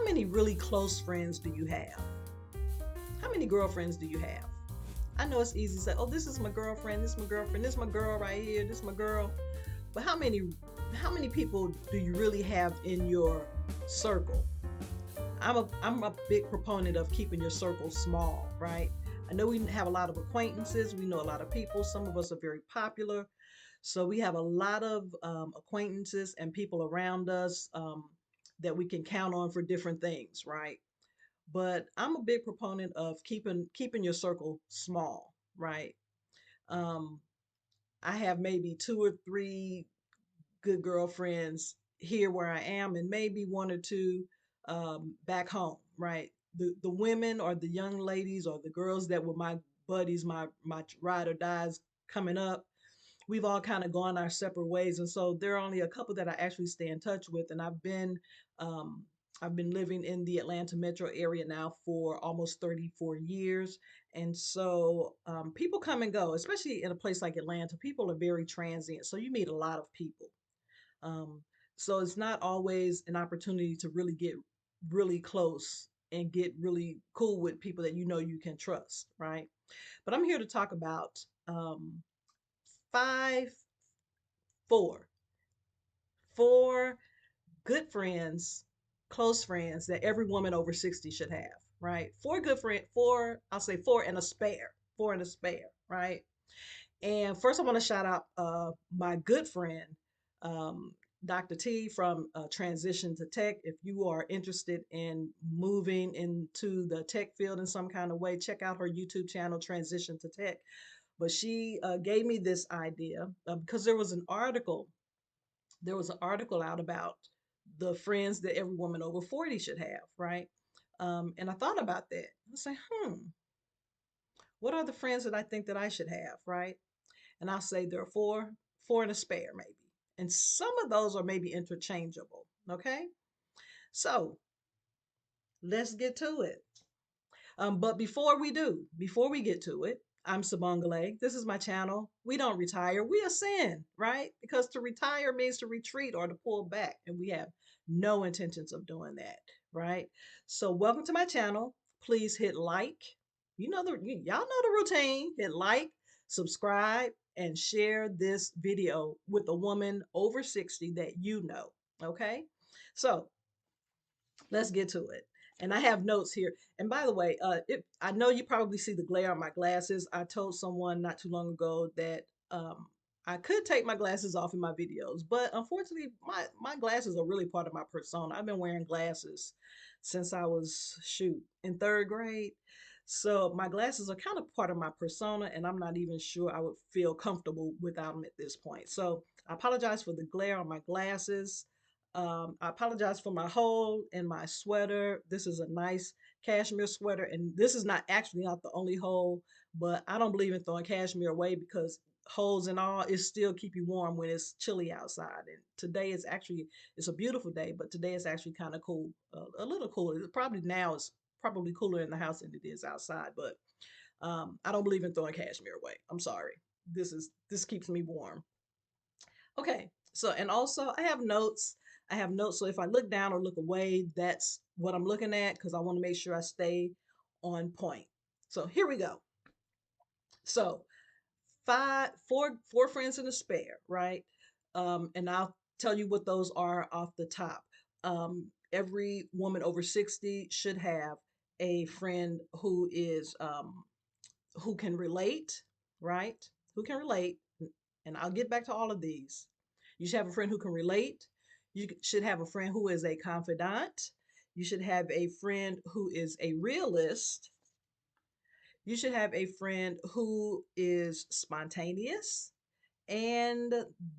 How many really close friends do you have? How many girlfriends do you have? I know it's easy to say, "Oh, this is my girlfriend. This is my girlfriend. This is my girl right here. This is my girl." But how many people do you really have in your circle? I'm a big proponent of keeping your circle small, right? I know we have a lot of acquaintances. We know a lot of people. Some of us are very popular, so we have a lot of acquaintances and people around us that we can count on for different things, right? But I'm a big proponent of keeping your circle small, right? Um, I have maybe two or three good girlfriends here where I am, and maybe one or two back home, right? The women or the young ladies or the girls that were my buddies, my ride or dies coming up, we've all kind of gone our separate ways, and so there are only a couple that I actually stay in touch with. And um, I've been living in the Atlanta metro area now for almost 34 years, and so people come and go, especially in a place like Atlanta. People are very transient, so you meet a lot of people. um, so it's not always an opportunity to really get really close and get really cool with people that you know you can trust, right? But I'm here to talk about five, four, four good friends, close friends that every woman over 60 should have, right? Four good friends, four, I'll say four and a spare, four and a spare, right? And first, I want to shout out my good friend, um, Dr. T from Transition to Tech. If you are interested in moving into the tech field in some kind of way, check out her YouTube channel, Transition to Tech. But she gave me this idea because there was an article out about the friends that every woman over 40 should have, right? And I thought about that. I was like, what are the friends that I think that I should have, right? And I'll say there are four and a spare maybe. And some of those are maybe interchangeable. Okay. So let's get to it. But before we get to it, I'm Sabongale. This is my channel. We don't retire, we ascend, right? Because to retire means to retreat or to pull back, and we have no intentions of doing that, right? So, welcome to my channel. Please hit like. Y'all know the routine. Hit like, subscribe, and share this video with a woman over 60 that you know. Okay? So, let's get to it. And I have notes here. And by the way, I know you probably see the glare on my glasses. I told someone not too long ago that I could take my glasses off in my videos, but unfortunately, my glasses are really part of my persona. I've been wearing glasses since I was in third grade. So my glasses are kind of part of my persona, and I'm not even sure I would feel comfortable without them at this point. So I apologize for the glare on my glasses. I apologize for my hole in my sweater. This is a nice cashmere sweater, and this is not the only hole, but I don't believe in throwing cashmere away because holes and all, it still keep you warm when it's chilly outside. And today is actually it's a beautiful day, but today is actually kind of cool, a little cooler. It's probably cooler in the house than it is outside, but I don't believe in throwing cashmere away. I'm sorry. This keeps me warm. Okay. So, and also I have notes. I have notes. So if I look down or look away, that's what I'm looking at because I want to make sure I stay on point. So here we go. So four friends in a spare, right? And I'll tell you what those are off the top. Every woman over 60 should have a friend who can relate, right? Who can relate. And I'll get back to all of these. You should have a friend who can relate. You should have a friend who is a confidant. You should have a friend who is a realist. You should have a friend who is spontaneous. And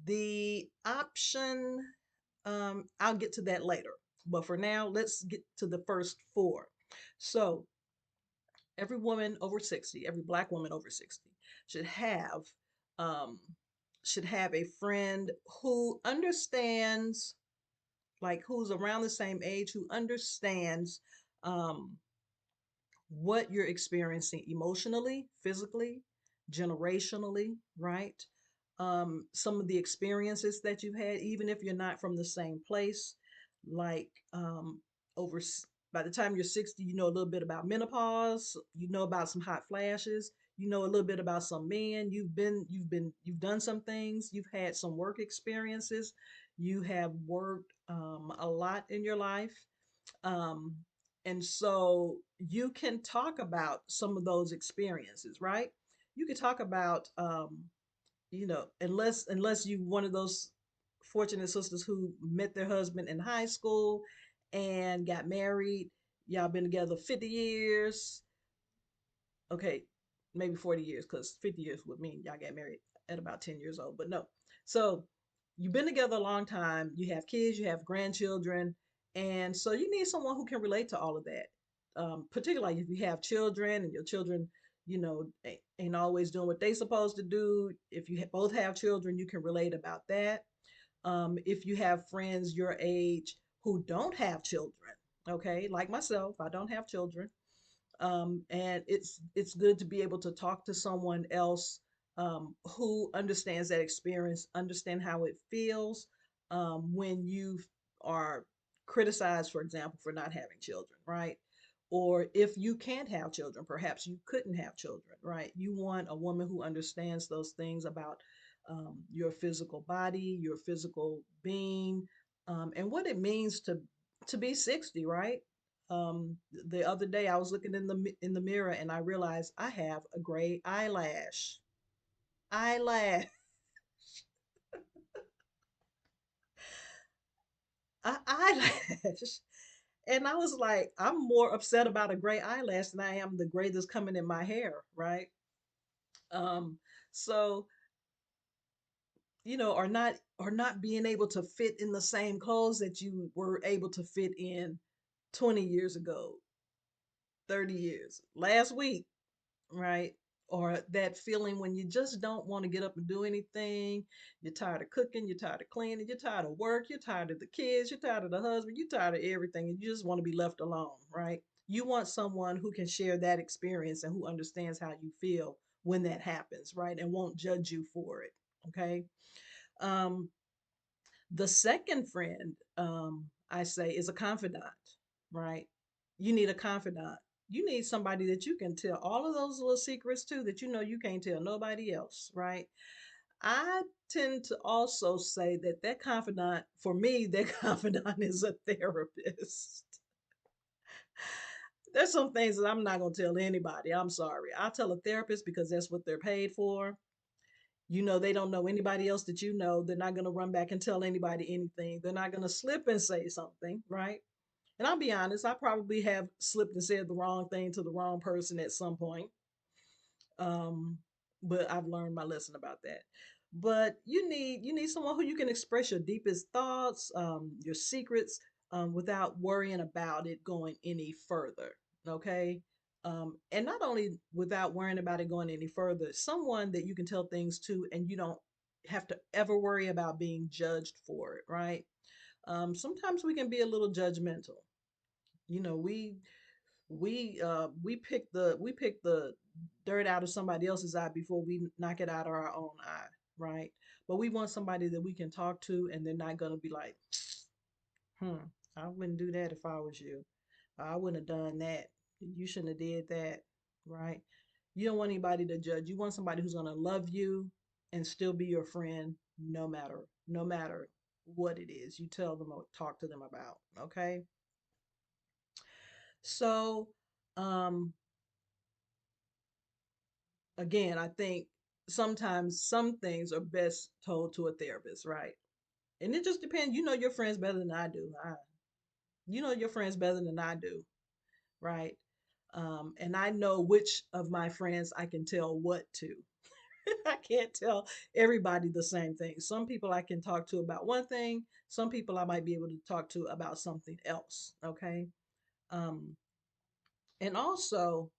the option, I'll get to that later. But for now, let's get to the first four. So, every woman over 60, every black woman over 60 should have um, a friend who understands, like who's around the same age, who understands um, what you're experiencing emotionally, physically, generationally, right? Some of the experiences that you've had, even if you're not from the same place, like over by the time you're 60, you know a little bit about menopause, you know about some hot flashes, you know a little bit about some men, you've done some things, you've had some work experiences, you have worked a lot in your life. um, and so you can talk about some of those experiences, right? You can talk about unless you one of those fortunate sisters who met their husband in high school and got married. Y'all been together 50 years. Okay, maybe 40 years, because 50 years would mean y'all got married at about 10 years old. But no. So you've been together a long time. You have kids, you have grandchildren. And so you need someone who can relate to all of that. Particularly if you have children and your children, ain't always doing what they supposed to do. If you both have children, you can relate about that. If you have friends your age who don't have children, okay, like myself, I don't have children. And it's good to be able to talk to someone else who understands that experience, understand how it feels when you are criticized, for example, for not having children, right? Or if you can't have children, perhaps you couldn't have children, right? You want a woman who understands those things about your physical body, your physical being, and what it means to be 60, right? The other day I was looking in the mirror and I realized I have a gray eyelash, eyelash. And I was like, I'm more upset about a gray eyelash than I am the gray that's coming in my hair, right? Um, so or not being able to fit in the same clothes that you were able to fit in 20 years ago, 30 years, last week, right? Or that feeling when you just don't want to get up and do anything. You're tired of cooking, you're tired of cleaning, you're tired of work, you're tired of the kids, you're tired of the husband, you're tired of everything, and you just want to be left alone, right? You want someone who can share that experience and who understands how you feel when that happens, right? And won't judge you for it, okay? Um, the second friend, I say, is a confidant, right? You need a confidant. You need somebody that you can tell all of those little secrets to that you know you can't tell nobody else, right? I tend to also say that confidant, for me, that confidant is a therapist. There's some things that I'm not going to tell anybody. I'm sorry. I'll tell a therapist because that's what they're paid for. They don't know anybody else that you know. They're not going to run back and tell anybody anything. They're not going to slip and say something, right? And I'll be honest, I probably have slipped and said the wrong thing to the wrong person at some point. Um, but I've learned my lesson about that. But you need someone who you can express your deepest thoughts, your secrets, without worrying about it going any further. Okay. And not only without worrying about it going any further, someone that you can tell things to and you don't have to ever worry about being judged for it, right? Sometimes we can be a little judgmental. You know, we pick the dirt out of somebody else's eye before we knock it out of our own eye, right? But we want somebody that we can talk to and they're not gonna be like, hmm, I wouldn't do that if I was you. I wouldn't have done that. You shouldn't have did that, right? You don't want anybody to judge. You want somebody who's gonna love you and still be your friend no matter what it is you tell them or talk to them about. Okay. So um again, I think sometimes some things are best told to a therapist, right? And it just depends. You know your friends better than I do. You know your friends better than I do, right? And I know which of my friends I can tell what to. I can't tell everybody the same thing. Some people I can talk to about one thing. Some people I might be able to talk to about something else. Okay. Um, and also,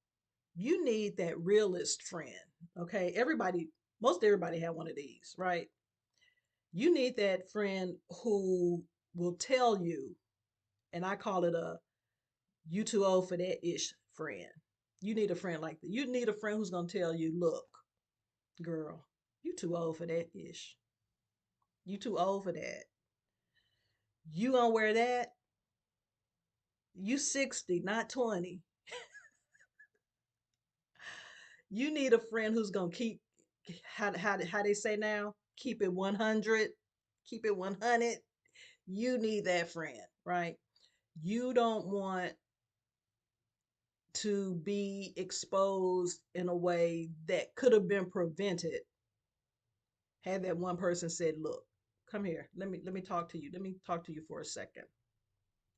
you need that realist friend. Okay. Most everybody have one of these, right? You need that friend who will tell you, and I call it a you too old for that ish friend. You need a friend like that. You need a friend who's going to tell you, look, girl, you too old for that ish. You too old for that. You gonna wear that? You 60, not 20. You need a friend who's gonna keep how they say now, keep it 100, keep it 100. You need that friend, right? You don't want to be exposed in a way that could have been prevented had that one person said, "Look, come here. Let me talk to you. Let me talk to you for a second."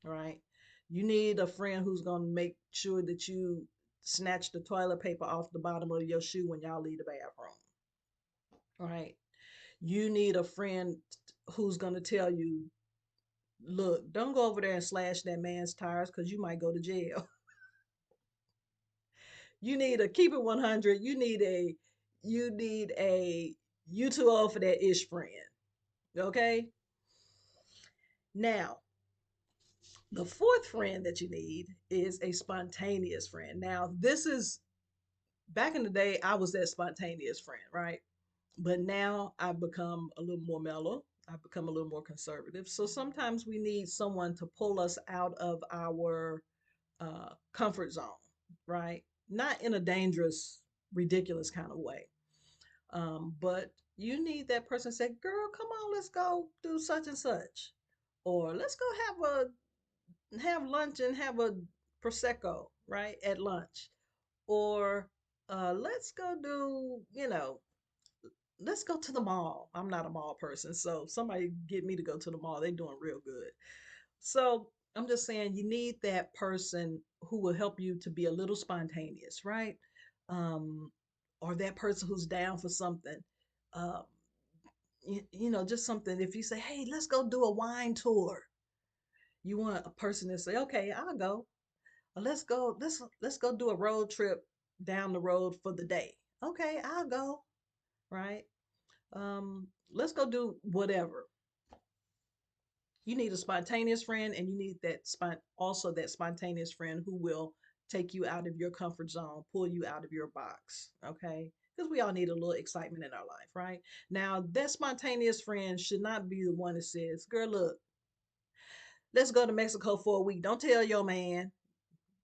Right? You need a friend who's going to make sure that you snatch the toilet paper off the bottom of your shoe when y'all leave the bathroom. Right? You need a friend who's going to tell you, "Look, don't go over there and slash that man's tires because you might go to jail." You need a keep it 100. You need a you too old for that ish friend. Okay? Now, the fourth friend that you need is a spontaneous friend. Now, this is back in the day, I was that spontaneous friend, right? But now I've become a little more mellow. I've become a little more conservative. So sometimes we need someone to pull us out of our comfort zone, right? Not in a dangerous, ridiculous kind of way. But you need that person to say, "Girl, come on, let's go do such and such." Or let's go have lunch and have a prosecco, right? At lunch. Or let's go do, let's go to the mall. I'm not a mall person, so somebody get me to go to the mall. They're doing real good. So I'm just saying you need that person who will help you to be a little spontaneous, right? Um, or that person who's down for something. Um, just something. If you say, "Hey, let's go do a wine tour," you want a person to say, "Okay, I'll go. Let's go do a road trip down the road for the day." "Okay, I'll go." Right? Let's go do whatever. You need a spontaneous friend, and you need also that spontaneous friend who will take you out of your comfort zone, pull you out of your box. Okay? Because we all need a little excitement in our life, right? Now, that spontaneous friend should not be the one that says, "Girl, look, let's go to Mexico for a week. Don't tell your man."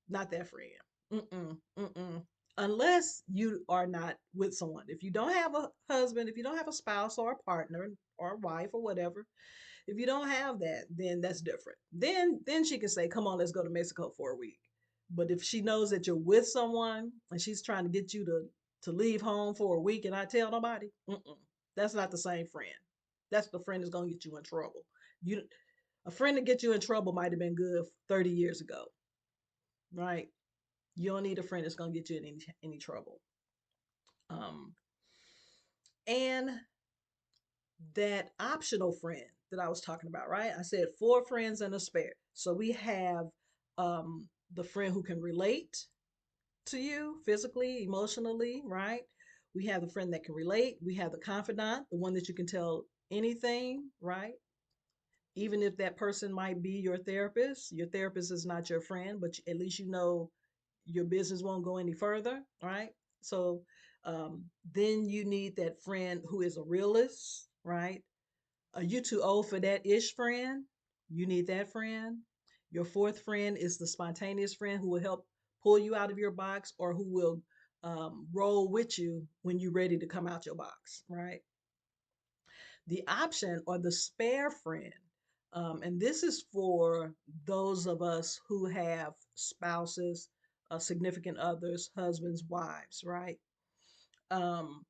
Not that friend. Mm-mm, mm-mm. Unless you are not with someone. If you don't have a husband, if you don't have a spouse or a partner or a wife or whatever, if you don't have that, then that's different. Then she can say, "Come on, let's go to Mexico for a week." But if she knows that you're with someone and she's trying to get you to leave home for a week and not tell nobody, that's not the same friend. That's the friend that's gonna get you in trouble. You A friend that gets you in trouble might have been good 30 years ago, right? You don't need a friend that's gonna get you in any trouble. Um, and that optional friend that I was talking about, right? I said four friends and a spare. So we have the friend who can relate to you physically, emotionally, right? We have the friend that can relate. We have the confidant, the one that you can tell anything, right? Even if that person might be your therapist is not your friend, but at least you know your business won't go any further, right? So then you need that friend who is a realist, right? Are you too old for that ish friend? You need that friend. Your fourth friend is the spontaneous friend who will help pull you out of your box or who will roll with you when you're ready to come out your box, right? The option or the spare friend, and this is for those of us who have spouses, significant others, husbands, wives, right?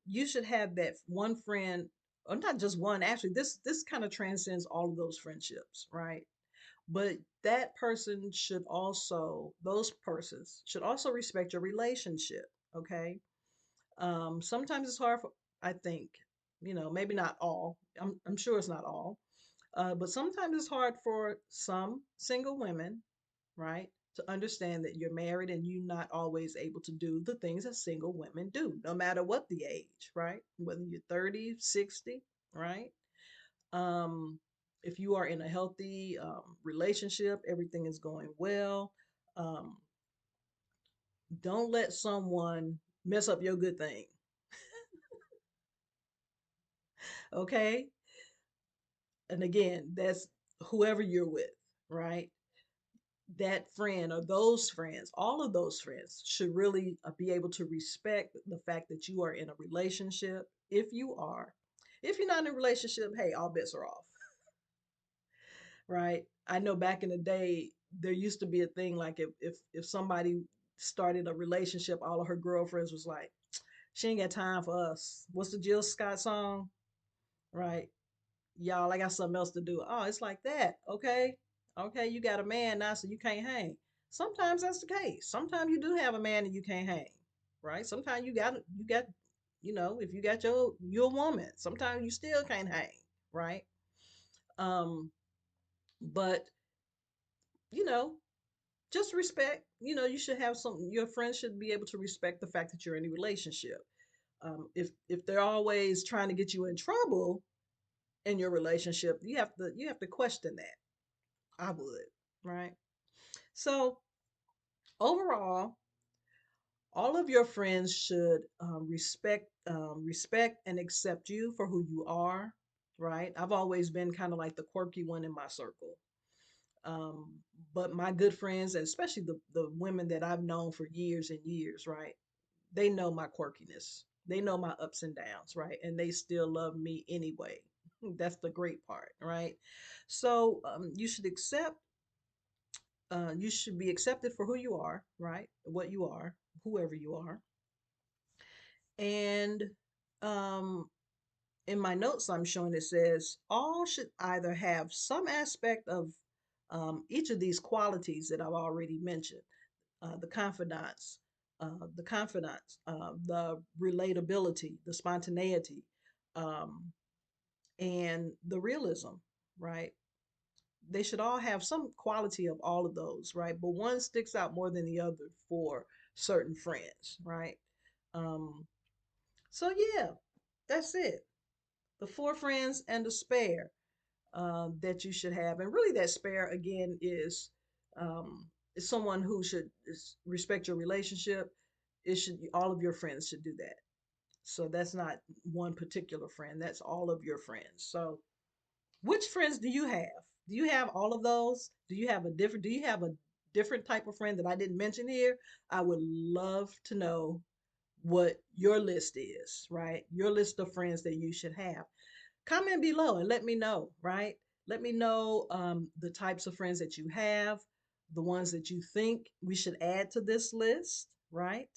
You should have that one friend, or not just one. Actually, this kind of transcends all of those friendships, right? But those persons should also respect your relationship. Okay. Sometimes it's hard for, I think, maybe not all. I'm sure it's not all, but sometimes it's hard for some single women, right, to understand that you're married and you're not always able to do the things that single women do, no matter what the age, right? Whether you're 30, 60, right? Um, if you are in a healthy relationship, everything is going well. Um, don't let someone mess up your good thing, okay? And again, that's whoever you're with, right? that friend or those friends, all of those friends should really be able to respect the fact that you are in a relationship. If you are, if you're not in a relationship, hey, all bets are off, right? I know back in the day, there used to be a thing like if somebody started a relationship, all of her girlfriends was like, she ain't got time for us. What's the Jill Scott song? Right? Y'all, I got something else to do. Oh, it's like that. Okay. Okay, you got a man now, so you can't hang. Sometimes that's the case. Sometimes you do have a man and you can't hang. Right? Sometimes you got, if you got your woman, sometimes you still can't hang. Right? Um, but you know, just respect. You should have some. Your friends should be able to respect the fact that you're in a relationship. If they're always trying to get you in trouble in your relationship, you have to question that. I would, right? So overall, all of your friends should respect and accept you for who you are, right? I've always been kind of like the quirky one in my circle. Um, but my good friends, and especially the women that I've known for years and years, right? They know my quirkiness. They know my ups and downs, right? And they still love me anyway. That's the great part, right? So you should be accepted for who you are, right? What you are, whoever you are. And um, in my notes, I'm showing it says all should either have some aspect of each of these qualities that I've already mentioned: the confidence, the relatability, the spontaneity, um, and the realism, right? They should all have some quality of all of those, right? But one sticks out more than the other for certain friends, right? Um, so yeah, that's it. The four friends and the spare that you should have, and really that spare again um, is someone who should respect your relationship. It should all of your friends should do that. So that's not one particular friend. That's all of your friends. So which friends do you have? Do you have all of those? Do you have a different type of friend that I didn't mention here? I would love to know what your list is, right? Your list of friends that you should have. Comment below and let me know, right? Let me know the types of friends that you have, the ones that you think we should add to this list, right?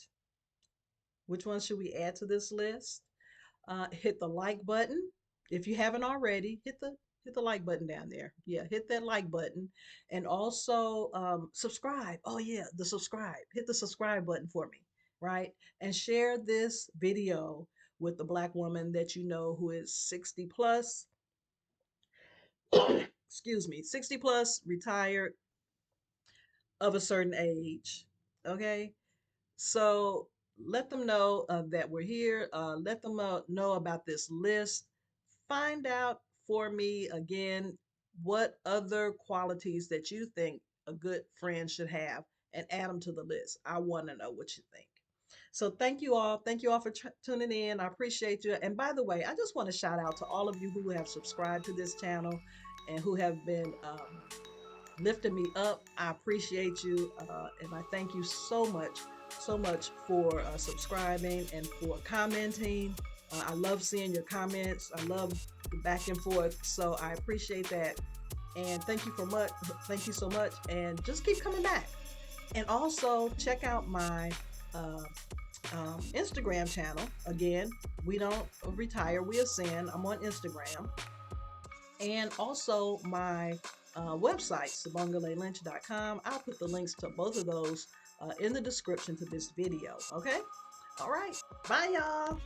Which ones should we add to this list? Hit the like button if you haven't already. Hit the like button down there. Yeah, hit that like button, and also subscribe. Oh yeah, the subscribe. Hit the subscribe button for me, right? And share this video with the Black woman that you know who is 60 plus. Excuse me, 60 plus, retired, of a certain age. Okay, so let them know that we're here. Let them know about this list. Find out for me again what other qualities that you think a good friend should have and add them to the list. I want to know what you think. So thank you all. Thank you all for tuning in. I appreciate you. And by the way, I just want to shout out to all of you who have subscribed to this channel and who have been lifting me up. I appreciate you, and I thank you so much for subscribing and for commenting. I love seeing your comments. I love the back and forth. So I appreciate that, and thank you for much. Thank you so much, and just keep coming back. And also check out my uh, Instagram channel. Again, we don't retire, we ascend. I'm on Instagram, and also my website, sabongaleylynch.com. I'll put the links to both of those in the description to this video. Okay? All right. Bye, y'all.